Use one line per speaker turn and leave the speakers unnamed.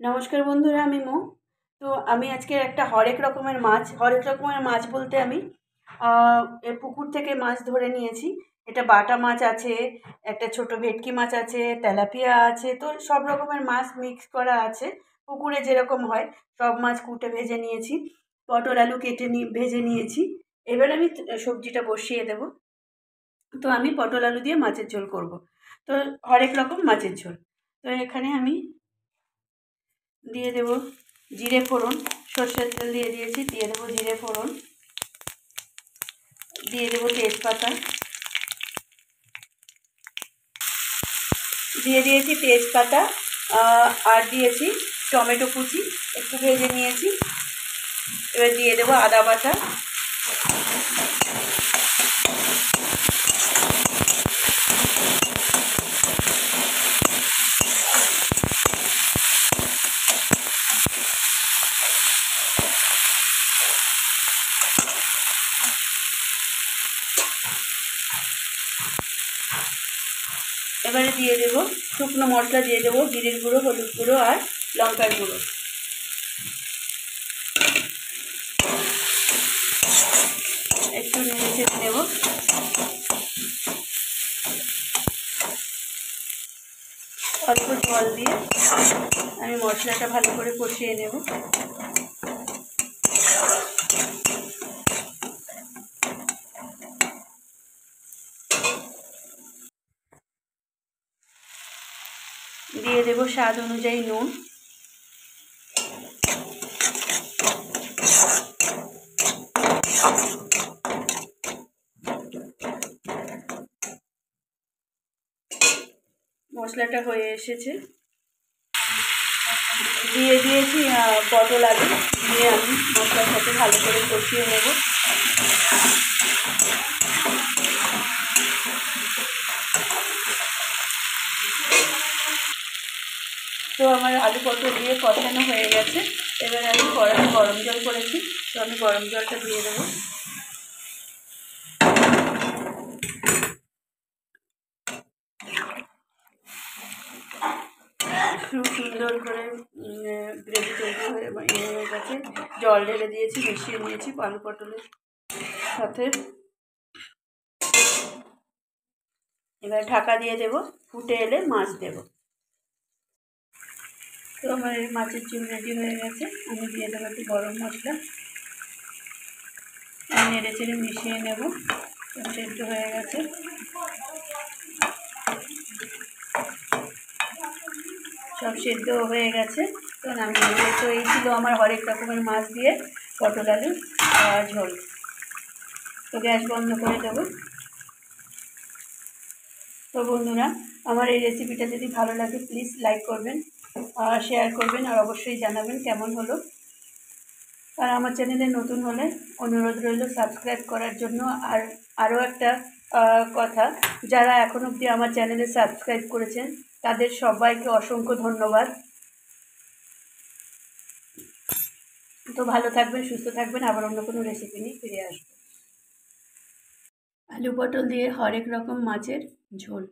নমস্কার বন্ধুরা, আমি মো। তো আমি আজকে একটা হরেক রকমের মাছ বলতে আমি পুকুর থেকে মাছ ধরে নিয়েছি। এটা বাটা মাছ আছে, একটা ছোট ভেটকি মাছ আছে, তেলাপিয়া আছে, তো সব রকমের মাছ মিক্স করা আছে। পুকুরে যেরকম হয় সব মাছ কুটে ভেজে নিয়েছি, পটল আলু কেটে ভেজে নিয়েছি। এবার আমি সবজিটা বসিয়ে দেব। তো আমি পটল আলু দিয়ে মাছের ঝোল করব। তো হরেক রকম মাছের ঝোল। তো এখানে আমি দিয়ে দেব জিরে ফোড়ন, সর্ষের তেল দিয়ে দিয়েছি, দিয়ে দেবো জিরে ফোড়ন, দিয়ে দেবো তেজপাতা, দিয়ে দিয়েছি তেজপাতা আর দিয়েছি টমেটো কুচি, একটু ভেজে নিয়েছি। এবার দিয়ে দেবো আদা বাটা, এবারে দিয়ে দেবো শুকনো মশলা, দিয়ে দেবো জিরের গুঁড়ো, হলুদ গুঁড়ো আর লঙ্কার গুঁড়ো। একটু নেড়ে চেড়ে নেব। অল্প জল দিয়ে আমি মশলাটা ভালো করে কষিয়ে নেব। দিয়ে দেবো স্বাদ অনুযায়ী নুন, মশলাটা হয়ে এসেছে। দিয়ে দিয়েছি পটল আলু, দিয়ে আমি মশলার সাথে ভালো করে কষিয়ে নেব। তো আমার আলু পটল দিয়ে কষানো হয়ে গেছে। এবার আমি কড়াইতে গরম জল করেছি, তো আমি গরম জলটা দিয়ে দেবো। খুব সুন্দর করে গ্রেভি তৈরি হয়ে গেছে। জল ঢেলে দিয়েছি, মিশিয়ে নিয়েছি আলু পটলের সাথে। এবার ঢাকা দিয়ে দেব, ফুটে এলে মাছ দেব। তো আমার এই মাছের ঝোল রেডি হয়ে গেছে। আমি দিয়ে দেবো একটু গরম মশলা, নেড়ে চেড়ে মিশিয়ে নেব। সেদ্ধ হয়ে গেছে। সব সেদ্ধ হয়ে গেছে। তো নামিয়ে নেব। তো এই ছিল আমার হরেক রকমের মাছ দিয়ে পটল আলু ঝোল। তো গ্যাস বন্ধ করে দেবো। তো বন্ধুরা, আমার এই রেসিপিটা যদি ভালো লাগে প্লিজ লাইক করবেন, শেয়ার করবেন, আর অবশ্যই জানাবেন কেমন হলো। আর আমার চ্যানেলে নতুন হলে অনুরোধ রইল সাবস্ক্রাইব করার জন্য। আর আরও একটা কথা, যারা এখন অবধি আমার চ্যানেলে সাবস্ক্রাইব করেছেন তাদের সবাইকে অসংখ্য ধন্যবাদ। তো ভালো থাকবেন, সুস্থ থাকবেন। আবার অন্য কোনো রেসিপি নিয়ে ফিরে আসবো। আলু পটল দিয়ে হরেক রকম মাছের ঝোল।